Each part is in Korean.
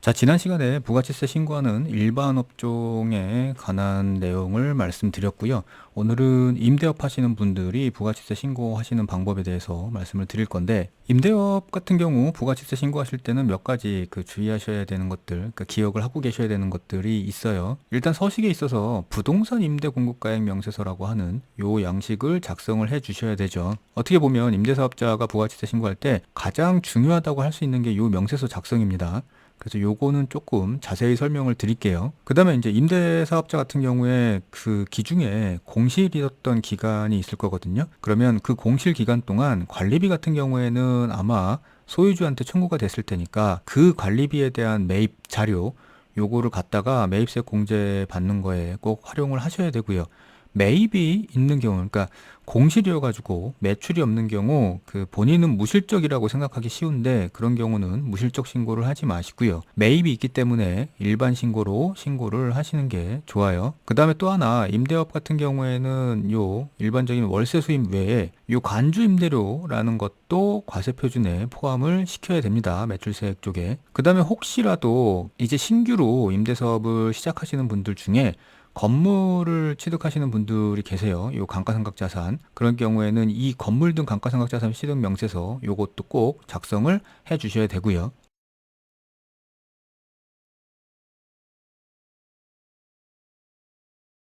자, 지난 시간에 부가치세 신고하는 일반 업종에 관한 내용을 말씀드렸고요. 오늘은 임대업 하시는 분들이 부가치세 신고하시는 방법에 대해서 말씀을 드릴 건데, 임대업 같은 경우 부가치세 신고하실 때는 몇 가지 주의하셔야 되는 것들, 그러니까 기억을 하고 계셔야 되는 것들이 있어요. 일단 서식에 있어서 부동산 임대 공급가액 명세서라고 하는 요 양식을 작성을 해 주셔야 되죠. 어떻게 보면 임대사업자가 부가치세 신고할 때 가장 중요하다고 할 수 있는 게 요 명세서 작성입니다. 그래서 요거는 조금 자세히 설명을 드릴게요. 그 다음에 이제 임대사업자 같은 경우에 그 기중에 공실이었던 기간이 있을 거거든요. 그러면 그 공실 기간 동안 관리비 같은 경우에는 아마 소유주한테 청구가 됐을 테니까 그 관리비에 대한 매입 자료 요거를 갖다가 매입세 공제 받는 거에 꼭 활용을 하셔야 되고요. 매입이 있는 경우, 그러니까 공실이어가지고 매출이 없는 경우 본인은 무실적이라고 생각하기 쉬운데 그런 경우는 무실적 신고를 하지 마시고요. 매입이 있기 때문에 일반 신고로 신고를 하시는 게 좋아요. 그 다음에 또 하나 임대업 같은 경우에는 요 일반적인 월세 수입 외에 요 간주 임대료라는 것도 과세 표준에 포함을 시켜야 됩니다. 매출세액 쪽에. 그 다음에 혹시라도 이제 신규로 임대사업을 시작하시는 분들 중에 건물을 취득하시는 분들이 계세요. 요 감가상각자산. 그런 경우에는 이 건물 등 감가상각자산 취득 명세서 요것도 꼭 작성을 해 주셔야 되고요.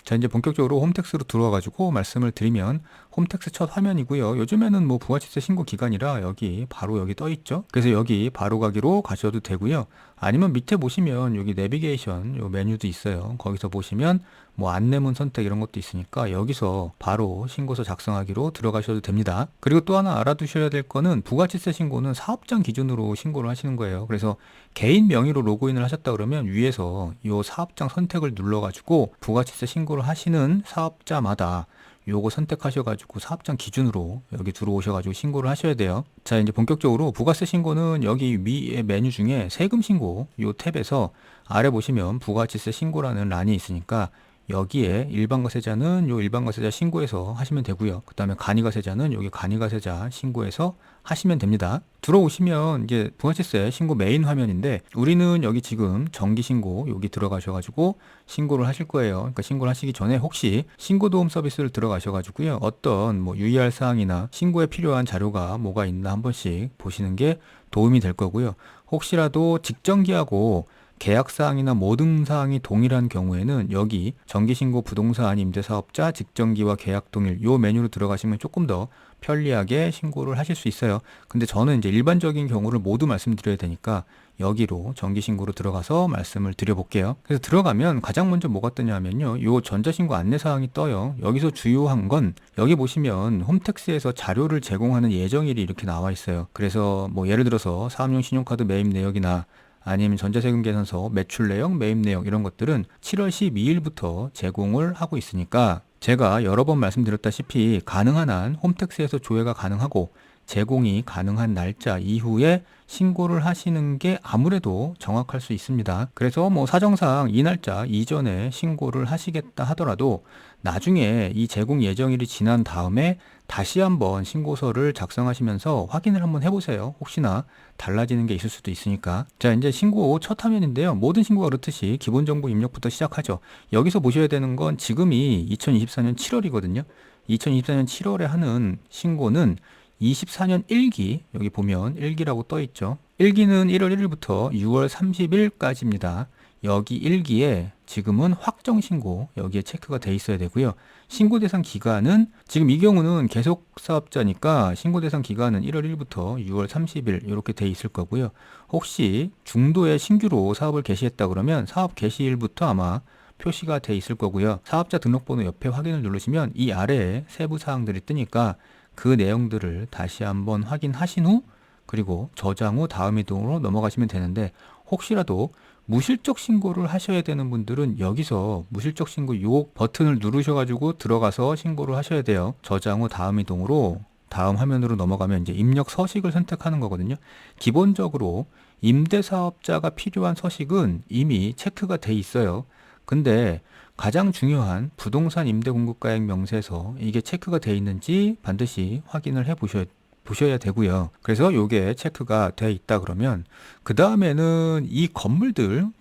자, 이제 본격적으로 홈택스로 들어와가지고 말씀을 드리면 홈택스 첫 화면이고요. 요즘에는 뭐 부가치세 신고 기간이라 여기 바로 여기 떠 있죠. 그래서 여기 바로 가기로 가셔도 되고요. 아니면 밑에 보시면 여기 내비게이션 요 메뉴도 있어요. 거기서 보시면 뭐 안내문 선택 이런 것도 있으니까 여기서 바로 신고서 작성하기로 들어가셔도 됩니다. 그리고 또 하나 알아두셔야 될 거는 부가치세 신고는 사업장 기준으로 신고를 하시는 거예요. 그래서 개인 명의로 로그인을 하셨다 그러면 위에서 이 사업장 선택을 눌러가지고 부가치세 신고를 하시는 사업자마다 요거 선택하셔가지고 사업장 기준으로 여기 들어오셔가지고 신고를 하셔야 돼요. 자, 이제 본격적으로 부가세 신고는 여기 위에 메뉴 중에 세금 신고 요 탭에서 아래 보시면 부가치세 신고라는 란이 있으니까 여기에 일반과세자는 요 일반과세자 신고해서 하시면 되고요. 그 다음에 간이과세자는 여기 간이과세자 신고해서 하시면 됩니다. 들어오시면 이제 부가세세 신고 메인 화면인데 우리는 여기 지금 정기신고 여기 들어가셔가지고 신고를 하실 거예요. 그러니까 신고를 하시기 전에 혹시 신고도움 서비스를 들어가셔가지고요. 어떤 뭐 유의할 사항이나 신고에 필요한 자료가 뭐가 있나 한 번씩 보시는 게 도움이 될 거고요. 혹시라도 직전기하고 계약사항이나 모든 사항이 동일한 경우에는 여기 정기신고 부동산 임대사업자 직전기와 계약 동일 요 메뉴로 들어가시면 조금 더 편리하게 신고를 하실 수 있어요. 근데 저는 이제 일반적인 경우를 모두 말씀드려야 되니까 여기로 정기신고로 들어가서 말씀을 드려볼게요. 그래서 들어가면 가장 먼저 뭐가 뜨냐면요. 요 전자신고 안내사항이 떠요. 여기서 주요한 건 여기 보시면 홈택스에서 자료를 제공하는 예정일이 이렇게 나와 있어요. 그래서 뭐 예를 들어서 사업용 신용카드 매입 내역이나 아니면 전자세금 계산서 매출 내역, 매입 내역 이런 것들은 7월 12일부터 제공을 하고 있으니까 제가 여러 번 말씀드렸다시피 가능한 한 홈택스에서 조회가 가능하고 제공이 가능한 날짜 이후에 신고를 하시는 게 아무래도 정확할 수 있습니다. 그래서 뭐 사정상 이 날짜 이전에 신고를 하시겠다 하더라도 나중에 이 제공 예정일이 지난 다음에 다시 한번 신고서를 작성하시면서 확인을 한번 해보세요. 혹시나 달라지는 게 있을 수도 있으니까. 자, 이제 신고 첫 화면인데요. 모든 신고가 그렇듯이 기본정보 입력부터 시작하죠. 여기서 보셔야 되는 건 지금이 2024년 7월이거든요. 2024년 7월에 하는 신고는 24년 1기, 여기 보면 1기라고 떠 있죠. 1기는 1월 1일부터 6월 30일까지입니다. 여기 1기에 지금은 확정신고, 여기에 체크가 돼 있어야 되고요. 신고 대상 기간은 지금 이 경우는 계속 사업자니까 신고 대상 기간은 1월 1일부터 6월 30일 이렇게 돼 있을 거고요. 혹시 중도에 신규로 사업을 개시했다 그러면 사업 개시일부터 아마 표시가 돼 있을 거고요. 사업자 등록번호 옆에 확인을 누르시면 이 아래에 세부 사항들이 뜨니까 그 내용들을 다시 한번 확인하신 후 그리고 저장 후 다음 이동으로 넘어가시면 되는데 혹시라도 무실적 신고를 하셔야 되는 분들은 여기서 무실적 신고 요 버튼을 누르셔가지고 들어가서 신고를 하셔야 돼요. 저장 후 다음 이동으로 다음 화면으로 넘어가면 이제 입력 서식을 선택하는 거거든요. 기본적으로 임대사업자가 필요한 서식은 이미 체크가 돼 있어요. 근데 가장 중요한 부동산 임대 공급가액 명세서 이게 체크가 돼 있는지 반드시 확인을 해 보셔야 보셔야 되고요. 그래서 요게 체크가 돼 있다 그러면 그 다음에는 이 건물 등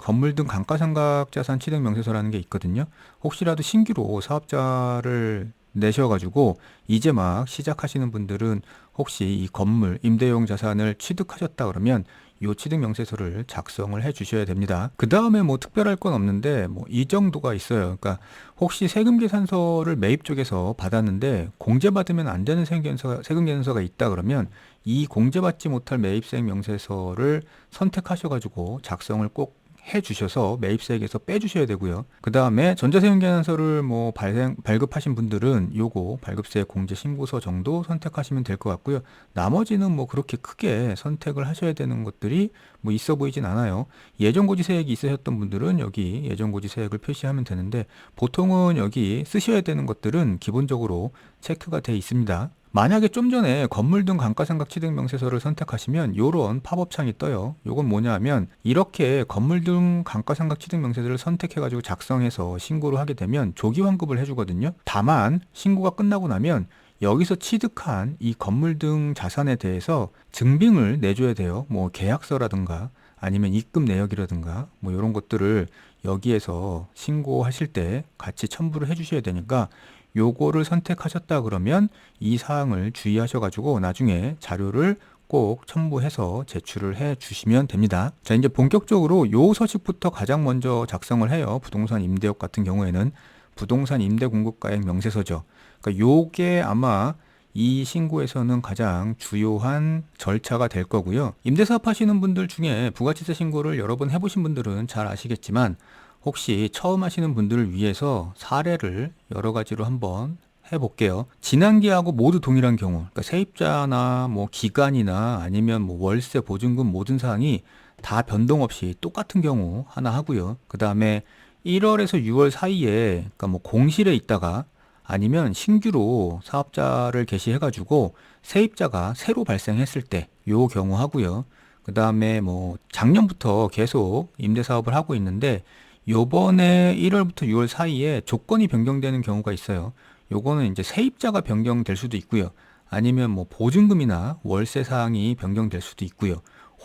감가상각자산 취득명세서라는 게 있거든요. 혹시라도 신규로 사업자를 내셔가지고 이제 막 시작하시는 분들은 혹시 이 건물 임대용 자산을 취득하셨다 그러면 요 취득명세서를 작성을 해 주셔야 됩니다. 그 다음에 뭐 특별할 건 없는데 뭐 이 정도가 있어요. 그러니까 혹시 세금계산서를 매입 쪽에서 받았는데 공제받으면 안 되는 세금계산서가 있다 그러면 이 공제받지 못할 매입세액 명세서를 선택하셔가지고 작성을 꼭 해주셔서 매입세액에서 빼주셔야 되고요. 그 다음에 전자세금계산서를 뭐 발급하신 분들은 요거 발급세 공제 신고서 정도 선택하시면 될 것 같고요. 나머지는 뭐 그렇게 크게 선택을 하셔야 되는 것들이 뭐 있어 보이진 않아요. 예정고지세액이 있으셨던 분들은 여기 예정고지세액을 표시하면 되는데 보통은 여기 쓰셔야 되는 것들은 기본적으로 체크가 돼 있습니다. 만약에 좀 전에 건물 등 감가상각 취득명세서를 선택하시면 요런 팝업창이 떠요. 요건 뭐냐 하면 이렇게 건물 등 감가상각 취득명세서를 선택해가지고 작성해서 신고를 하게 되면 조기환급을 해주거든요. 다만 신고가 끝나고 나면 여기서 취득한 이 건물 등 자산에 대해서 증빙을 내줘야 돼요. 뭐 계약서라든가 아니면 입금 내역이라든가 뭐 이런 것들을 여기에서 신고하실 때 같이 첨부를 해주셔야 되니까 요거를 선택하셨다 그러면 이 사항을 주의하셔가지고 나중에 자료를 꼭 첨부해서 제출을 해 주시면 됩니다. 자, 이제 본격적으로 요 서식부터 가장 먼저 작성을 해요. 부동산 임대업 같은 경우에는 부동산 임대 공급가액 명세서죠. 그러니까 요게 아마 이 신고에서는 가장 주요한 절차가 될 거고요. 임대사업 하시는 분들 중에 부가치세 신고를 여러 번 해보신 분들은 잘 아시겠지만 혹시 처음 하시는 분들을 위해서 사례를 여러 가지로 한번 해볼게요. 지난기하고 모두 동일한 경우, 그러니까 세입자나 뭐 기간이나 아니면 뭐 월세, 보증금 모든 사항이 다 변동 없이 똑같은 경우 하나 하고요. 그 다음에 1월에서 6월 사이에, 그러니까 뭐 공실에 있다가 아니면 신규로 사업자를 개시해가지고 세입자가 새로 발생했을 때 요 경우 하고요. 그 다음에 뭐 작년부터 계속 임대 사업을 하고 있는데 요번에 1월부터 6월 사이에 조건이 변경되는 경우가 있어요. 요거는 이제 세입자가 변경될 수도 있고요. 아니면 뭐 보증금이나 월세 사항이 변경될 수도 있고요.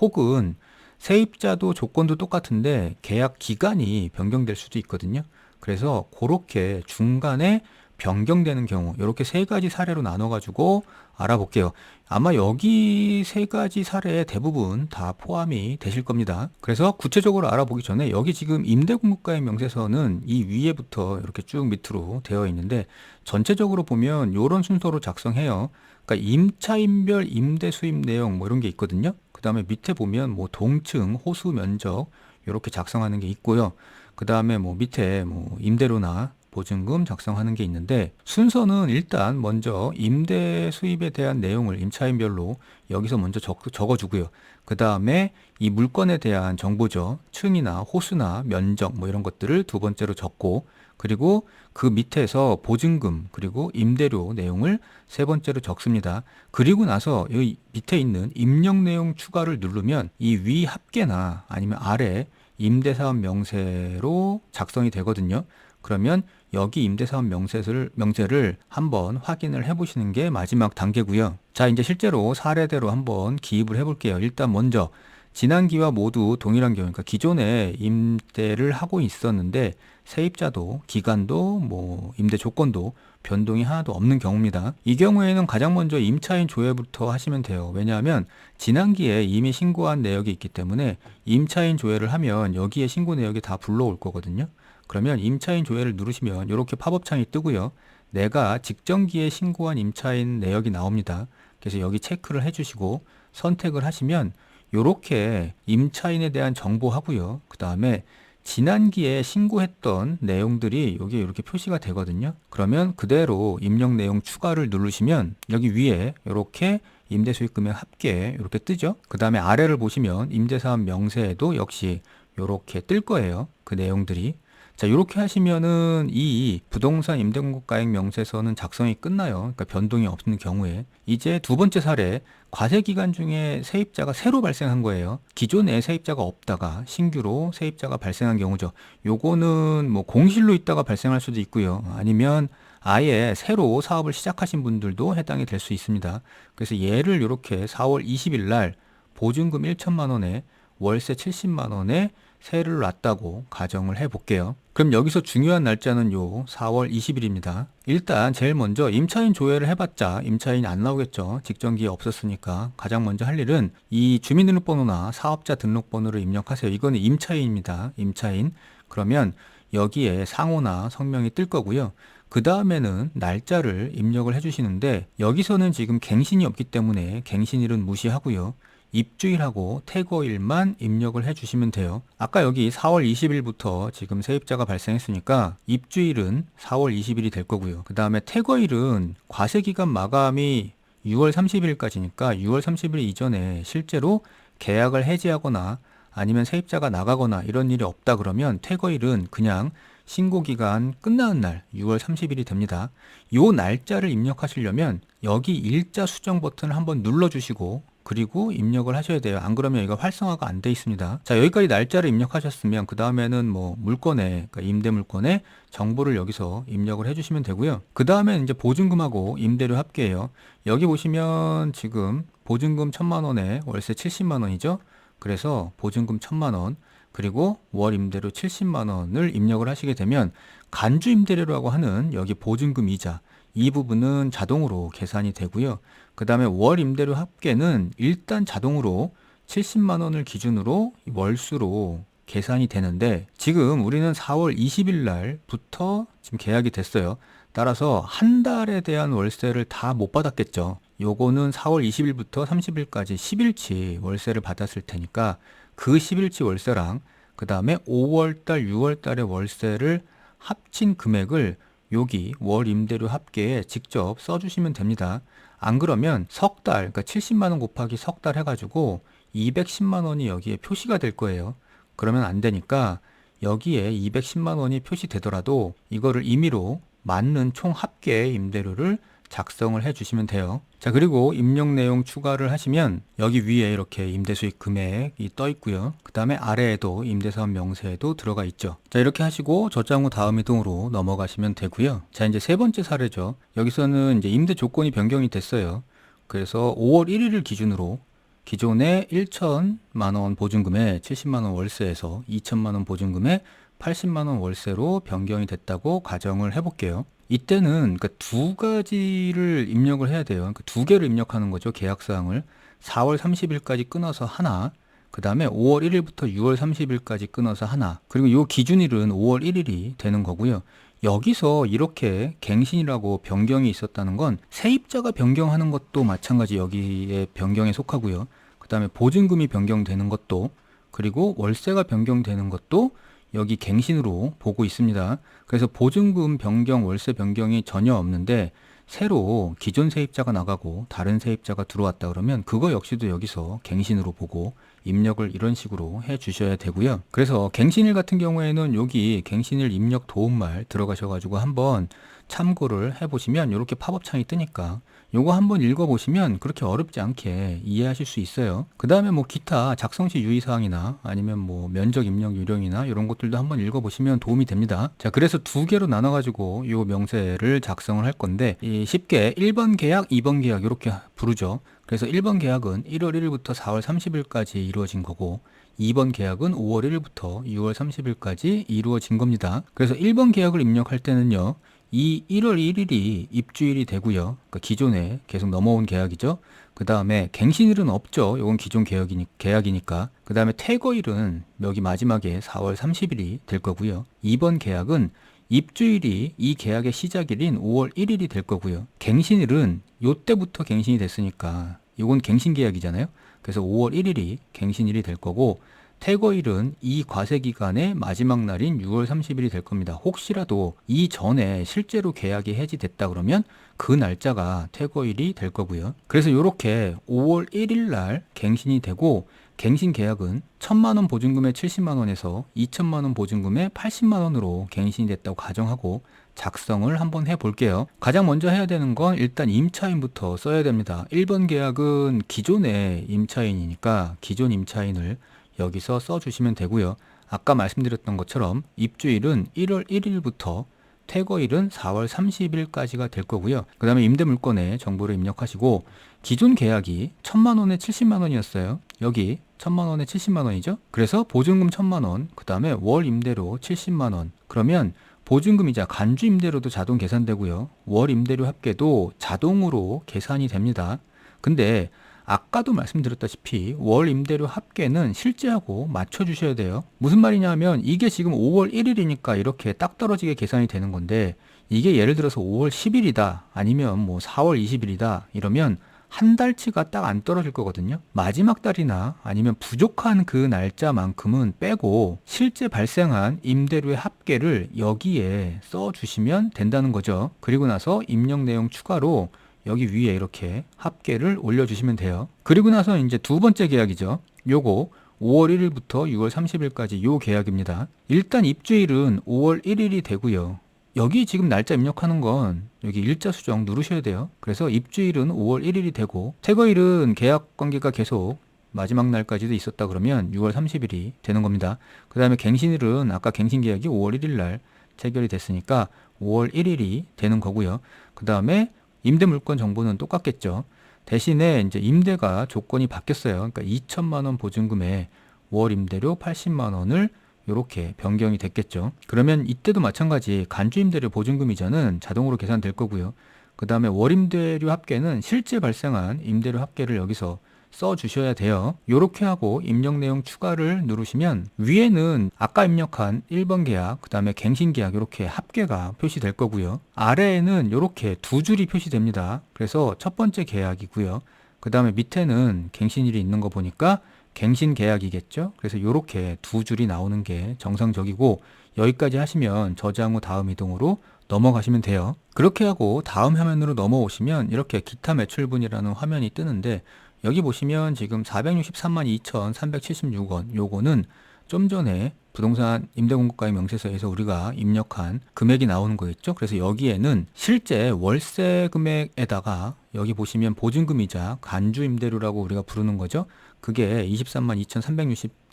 혹은 세입자도 조건도 똑같은데 계약 기간이 변경될 수도 있거든요. 그래서 그렇게 중간에 변경되는 경우 이렇게 세 가지 사례로 나눠 가지고 알아볼게요. 아마 여기 세 가지 사례에 대부분 다 포함이 되실 겁니다. 그래서 구체적으로 알아보기 전에 여기 지금 임대공급가액 명세서는 이 위에부터 이렇게 쭉 밑으로 되어 있는데 전체적으로 보면 이런 순서로 작성해요. 그러니까 임차인별 임대 수입 내용 뭐 이런 게 있거든요. 그 다음에 밑에 보면 뭐 동층, 호수 면적 이렇게 작성하는 게 있고요. 그 다음에 뭐 밑에 뭐 임대료나 보증금 작성하는 게 있는데 순서는 일단 먼저 임대 수입에 대한 내용을 임차인별로 여기서 먼저 적어주고요. 그 다음에 이 물건에 대한 정보죠. 층이나 호수나 면적 뭐 이런 것들을 두 번째로 적고 그리고 그 밑에서 보증금 그리고 임대료 내용을 세 번째로 적습니다. 그리고 나서 여기 밑에 있는 입력 내용 추가를 누르면 이 위 합계나 아니면 아래 임대사업 명세로 작성이 되거든요. 그러면 여기 임대사업 명세를 한번 확인을 해보시는 게 마지막 단계고요. 자, 이제 실제로 사례대로 한번 기입을 해볼게요. 일단 먼저 지난기와 모두 동일한 경우, 그러니까 기존에 임대를 하고 있었는데 세입자도 기간도 뭐 임대 조건도 변동이 하나도 없는 경우입니다. 이 경우에는 가장 먼저 임차인 조회부터 하시면 돼요. 왜냐하면 지난기에 이미 신고한 내역이 있기 때문에 임차인 조회를 하면 여기에 신고 내역이 다 불러올 거거든요. 그러면 임차인 조회를 누르시면 이렇게 팝업창이 뜨고요. 내가 직전기에 신고한 임차인 내역이 나옵니다. 그래서 여기 체크를 해주시고 선택을 하시면 이렇게 임차인에 대한 정보하고요. 그 다음에 지난기에 신고했던 내용들이 여기에 이렇게 표시가 되거든요. 그러면 그대로 입력 내용 추가를 누르시면 여기 위에 이렇게 임대수익금액 합계 이렇게 뜨죠. 그 다음에 아래를 보시면 임대사업 명세에도 역시 이렇게 뜰 거예요. 그 내용들이. 자, 이렇게 하시면은 이 부동산 임대공급가액 명세서는 작성이 끝나요. 그러니까 변동이 없는 경우에. 이제 두 번째 사례, 과세 기간 중에 세입자가 새로 발생한 거예요. 기존에 세입자가 없다가 신규로 세입자가 발생한 경우죠. 요거는 뭐 공실로 있다가 발생할 수도 있고요. 아니면 아예 새로 사업을 시작하신 분들도 해당이 될 수 있습니다. 그래서 얘를 이렇게 4월 20일 날 보증금 1천만 원에 월세 70만 원에 세를 놨다고 가정을 해 볼게요. 그럼 여기서 중요한 날짜는 요 4월 20일입니다. 일단 제일 먼저 임차인 조회를 해봤자 임차인이 안 나오겠죠. 직전기에 없었으니까 가장 먼저 할 일은 이 주민등록번호나 사업자 등록번호를 입력하세요. 이거는 임차인입니다. 임차인. 그러면 여기에 상호나 성명이 뜰 거고요. 그 다음에는 날짜를 입력을 해주시는데 여기서는 지금 갱신이 없기 때문에 갱신일은 무시하고요. 입주일하고 퇴거일만 입력을 해주시면 돼요. 아까 여기 4월 20일부터 지금 세입자가 발생했으니까 입주일은 4월 20일이 될 거고요. 그 다음에 퇴거일은 과세기간 마감이 6월 30일까지니까 6월 30일 이전에 실제로 계약을 해지하거나 아니면 세입자가 나가거나 이런 일이 없다 그러면 퇴거일은 그냥 신고기간 끝나는 날 6월 30일이 됩니다. 요 날짜를 입력하시려면 여기 일자 수정 버튼을 한번 눌러주시고 그리고 입력을 하셔야 돼요. 안 그러면 이거 활성화가 안 돼 있습니다. 자, 여기까지 날짜를 입력하셨으면 그 다음에는 뭐 물건에, 그러니까 임대 물건에 정보를 여기서 입력을 해주시면 되고요. 그 다음에 이제 보증금하고 임대료 합계예요. 여기 보시면 지금 보증금 1,000만 원에 월세 70만 원이죠. 그래서 보증금 1,000만 원 그리고 월 임대료 70만 원을 입력을 하시게 되면 간주 임대료라고 하는 여기 보증금 이자 이 부분은 자동으로 계산이 되고요. 그 다음에 월 임대료 합계는 일단 자동으로 70만 원을 기준으로 월수로 계산이 되는데 지금 우리는 4월 20일 날부터 지금 계약이 됐어요. 따라서 한 달에 대한 월세를 다 못 받았겠죠. 요거는 4월 20일부터 30일까지 10일치 월세를 받았을 테니까 그 10일치 월세랑 그 다음에 5월달, 6월달의 월세를 합친 금액을 여기 월 임대료 합계에 직접 써주시면 됩니다. 안 그러면 석 달, 그러니까 70만 원 곱하기 석 달 해가지고 210만 원이 여기에 표시가 될 거예요. 그러면 안 되니까 여기에 210만 원이 표시되더라도 이거를 임의로 맞는 총 합계 임대료를 작성을 해 주시면 돼요. 자, 그리고 입력 내용 추가를 하시면 여기 위에 이렇게 임대수익 금액이 떠 있고요. 그 다음에 아래에도 임대사업 명세에도 들어가 있죠. 자, 이렇게 하시고 저장 후 다음 이동으로 넘어가시면 되고요. 자, 이제 세 번째 사례죠. 여기서는 이제 임대 조건이 변경이 됐어요. 그래서 5월 1일을 기준으로 기존의 1천만 원 보증금에 70만 원 월세에서 2천만 원 보증금에 80만 원 월세로 변경이 됐다고 가정을 해볼게요. 이때는 그러니까 두 가지를 입력을 해야 돼요. 그러니까 두 개를 입력하는 거죠. 계약사항을 4월 30일까지 끊어서 하나, 그 다음에 5월 1일부터 6월 30일까지 끊어서 하나, 그리고 요 기준일은 5월 1일이 되는 거고요. 여기서 이렇게 갱신이라고 변경이 있었다는 건 세입자가 변경하는 것도 마찬가지 여기에 변경에 속하고요. 그 다음에 보증금이 변경되는 것도 그리고 월세가 변경되는 것도 여기 갱신으로 보고 있습니다. 그래서 보증금 변경, 월세 변경이 전혀 없는데 새로 기존 세입자가 나가고 다른 세입자가 들어왔다 그러면 그거 역시도 여기서 갱신으로 보고 입력을 이런 식으로 해 주셔야 되고요. 그래서 갱신일 같은 경우에는 여기 갱신일 입력 도움말 들어가셔가지고 한번 참고를 해보시면 이렇게 팝업 창이 뜨니까 요거 한번 읽어보시면 그렇게 어렵지 않게 이해하실 수 있어요. 그 다음에 뭐 기타 작성시 유의사항이나 아니면 뭐 면적 입력 요령이나 이런 것들도 한번 읽어보시면 도움이 됩니다. 자, 그래서 두 개로 나눠가지고 요 명세를 작성을 할 건데 쉽게 1번 계약, 2번 계약 이렇게 부르죠. 그래서 1번 계약은 1월 1일부터 4월 30일까지 이루어진 거고 2번 계약은 5월 1일부터 6월 30일까지 이루어진 겁니다. 그래서 1번 계약을 입력할 때는요. 이 1월 1일이 입주일이 되고요. 그러니까 기존에 계속 넘어온 계약이죠. 그 다음에 갱신일은 없죠. 이건 기존 계약이니까. 그 다음에 퇴거일은 여기 마지막에 4월 30일이 될 거고요. 2번 계약은 입주일이 이 계약의 시작일인 5월 1일이 될 거고요. 갱신일은 요때부터 갱신이 됐으니까 이건 갱신 계약이잖아요. 그래서 5월 1일이 갱신일이 될 거고 퇴거일은 이 과세기간의 마지막 날인 6월 30일이 될 겁니다. 혹시라도 이전에 실제로 계약이 해지됐다 그러면 그 날짜가 퇴거일이 될 거고요. 그래서 이렇게 5월 1일 날 갱신이 되고 갱신 계약은 1,000만 원 보증금에 70만 원에서 2천만 원 보증금에 80만 원으로 갱신이 됐다고 가정하고 작성을 한번 해볼게요. 가장 먼저 해야 되는 건 일단 임차인부터 써야 됩니다. 1번 계약은 기존의 임차인이니까 기존 임차인을 여기서 써주시면 되고요. 아까 말씀드렸던 것처럼 입주일은 1월 1일부터 퇴거일은 4월 30일까지가 될 거고요. 그 다음에 임대물건에 정보를 입력하시고 기존 계약이 1,000만 원에 70만 원이었어요. 여기 1,000만 원에 70만 원이죠. 그래서 보증금 1,000만 원, 그 다음에 월 임대료 70만 원. 그러면 보증금이자 간주 임대료도 자동 계산되고요. 월 임대료 합계도 자동으로 계산이 됩니다. 근데 아까도 말씀드렸다시피 월 임대료 합계는 실제하고 맞춰주셔야 돼요. 무슨 말이냐 하면 이게 지금 5월 1일이니까 이렇게 딱 떨어지게 계산이 되는 건데 이게 예를 들어서 5월 10일이다 아니면 뭐 4월 20일이다 이러면 한 달치가 딱 안 떨어질 거거든요. 마지막 달이나 아니면 부족한 그 날짜만큼은 빼고 실제 발생한 임대료의 합계를 여기에 써주시면 된다는 거죠. 그리고 나서 입력 내용 추가로 여기 위에 이렇게 합계를 올려주시면 돼요. 그리고 나서 이제 두 번째 계약이죠. 요거 5월 1일부터 6월 30일까지 요 계약입니다. 일단 입주일은 5월 1일이 되고요. 여기 지금 날짜 입력하는 건 여기 일자 수정 누르셔야 돼요. 그래서 입주일은 5월 1일이 되고 퇴거일은 계약 관계가 계속 마지막 날까지도 있었다 그러면 6월 30일이 되는 겁니다. 그 다음에 갱신일은 아까 갱신 계약이 5월 1일 날 체결이 됐으니까 5월 1일이 되는 거고요. 그 다음에 임대 물건 정보는 똑같겠죠. 대신에 이제 임대가 조건이 바뀌었어요. 그러니까 2천만 원 보증금에 월 임대료 80만 원을 이렇게 변경이 됐겠죠. 그러면 이때도 마찬가지 간주 임대료 보증금 이자는 자동으로 계산될 거고요. 그 다음에 월 임대료 합계는 실제 발생한 임대료 합계를 여기서 써 주셔야 돼요. 이렇게 하고 입력 내용 추가를 누르시면 위에는 아까 입력한 1번 계약, 그 다음에 갱신 계약 이렇게 합계가 표시될 거고요. 아래에는 이렇게 두 줄이 표시됩니다. 그래서 첫 번째 계약이고요. 그 다음에 밑에는 갱신일이 있는 거 보니까 갱신 계약이겠죠. 그래서 이렇게 두 줄이 나오는 게 정상적이고 여기까지 하시면 저장 후 다음 이동으로 넘어가시면 돼요. 그렇게 하고 다음 화면으로 넘어오시면 이렇게 기타 매출분이라는 화면이 뜨는데 여기 보시면 지금 463만 2,376원 요거는 좀 전에 부동산 임대공급가액 명세서에서 우리가 입력한 금액이 나오는 거겠죠. 그래서 여기에는 실제 월세 금액에다가 여기 보시면 보증금이자 간주 임대료라고 우리가 부르는 거죠. 그게 23만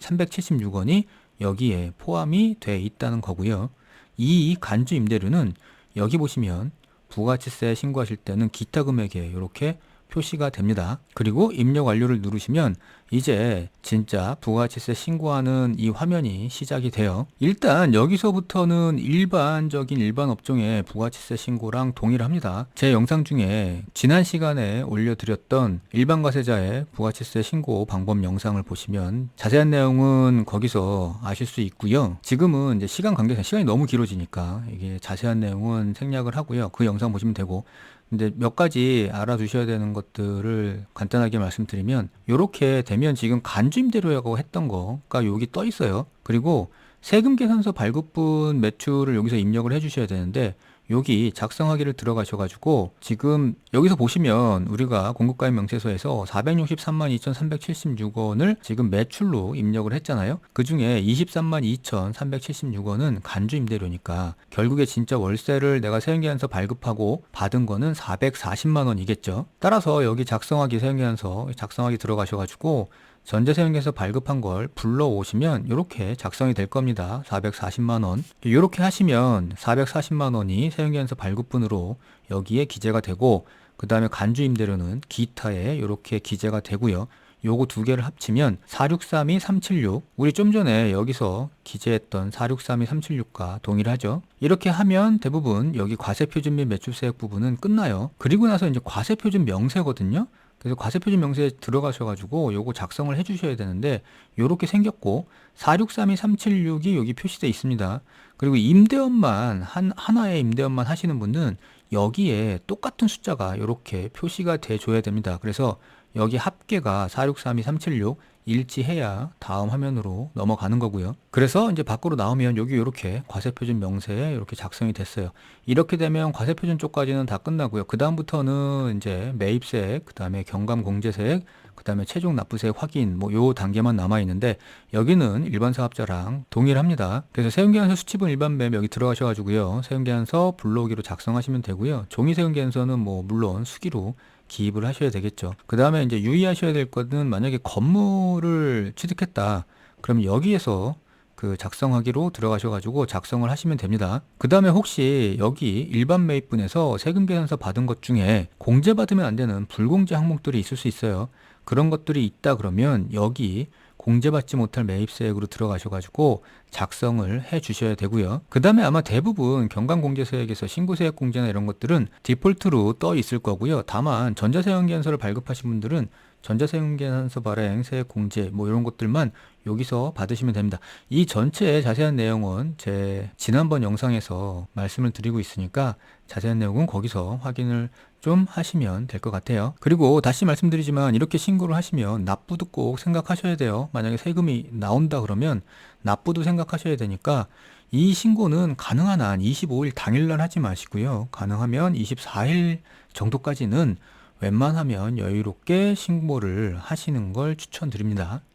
2,376원이 여기에 포함이 돼 있다는 거고요. 이 간주 임대료는 여기 보시면 부가치세 신고하실 때는 기타 금액에 이렇게 표시가 됩니다. 그리고 입력 완료를 누르시면 이제 진짜 부가치세 신고하는 이 화면이 시작이 돼요. 일단 여기서부터는 일반 업종의 부가치세 신고랑 동일합니다. 제 영상 중에 지난 시간에 올려드렸던 일반과세자의 부가치세 신고 방법 영상을 보시면 자세한 내용은 거기서 아실 수 있고요. 지금은 이제 시간 관계상 시간이 너무 길어지니까 이게 자세한 내용은 생략을 하고요. 그 영상 보시면 되고 근데 몇 가지 알아두셔야 되는 것들을 간단하게 말씀드리면 이렇게 되면 지금 간주임대료라고 했던 거가 여기 떠 있어요. 그리고 세금계산서 발급분 매출을 여기서 입력을 해주셔야 되는데 여기 작성하기를 들어가셔가지고 지금 여기서 보시면 우리가 공급가액 명세서에서 463만 2,376원을 지금 매출로 입력을 했잖아요. 그 중에 23만 2,376원은 간주 임대료니까 결국에 진짜 월세를 내가 세금계산서 발급하고 받은 거는 440만 원이겠죠. 따라서 여기 작성하기 세금계산서 작성하기 들어가셔가지고 전자세금계산서 발급한 걸 불러오시면 이렇게 작성이 될 겁니다. 440만 원. 이렇게 하시면 440만 원이 세금계산서 발급분으로 여기에 기재가 되고 그 다음에 간주임대료는 기타에 이렇게 기재가 되고요. 요거 두 개를 합치면 4632376 우리 좀 전에 여기서 기재했던 4632376과 동일하죠. 이렇게 하면 대부분 여기 과세표준 및 매출세액 부분은 끝나요. 그리고 나서 이제 과세표준 명세거든요. 그래서 과세표준 명세에 들어가셔가지고 요거 작성을 해주셔야 되는데 요렇게 생겼고 4632376이 여기 표시되어 있습니다. 그리고 임대원만 하나의 임대원만 하시는 분은 여기에 똑같은 숫자가 이렇게 표시가 돼 줘야 됩니다. 그래서 여기 합계가 4632376 일치해야 다음 화면으로 넘어가는 거고요. 그래서 이제 밖으로 나오면 여기 이렇게 과세표준 명세에 이렇게 작성이 됐어요. 이렇게 되면 과세표준 쪽까지는 다 끝나고요. 그 다음부터는 이제 매입세액, 그 다음에 경감공제세액, 그 다음에 최종 납부세액 확인 뭐 요 단계만 남아 있는데 여기는 일반 사업자랑 동일합니다. 그래서 세금계산서 수취분 일반 매매 여기 들어가셔가지고요. 세금계산서 불러오기로 작성하시면 되고요. 종이 세금계산서는 뭐 물론 수기로 기입을 하셔야 되겠죠. 그 다음에 이제 유의하셔야 될 것은 만약에 건물을 취득했다. 그럼 여기에서 그 작성하기로 들어가셔가지고 작성을 하시면 됩니다. 그 다음에 혹시 여기 일반 매입분에서 세금계산서 받은 것 중에 공제받으면 안 되는 불공제 항목들이 있을 수 있어요. 그런 것들이 있다 그러면 여기 공제받지 못할 매입세액으로 들어가셔가지고 작성을 해 주셔야 되고요. 그 다음에 아마 대부분 경감공제서액에서 신고세액 공제나 이런 것들은 디폴트로 떠 있을 거고요. 다만 전자세금계산서를 발급하신 분들은 전자세금계산서 발행, 세액 공제 뭐 이런 것들만 여기서 받으시면 됩니다. 이 전체의 자세한 내용은 제 지난번 영상에서 말씀을 드리고 있으니까 자세한 내용은 거기서 확인을 좀 하시면 될 것 같아요. 그리고 다시 말씀드리지만 이렇게 신고를 하시면 납부도 꼭 생각하셔야 돼요. 만약에 세금이 나온다 그러면 납부도 생각하셔야 되니까 이 신고는 가능한 한 25일 당일날 하지 마시고요. 가능하면 24일 정도까지는 웬만하면 여유롭게 신고를 하시는 걸 추천드립니다.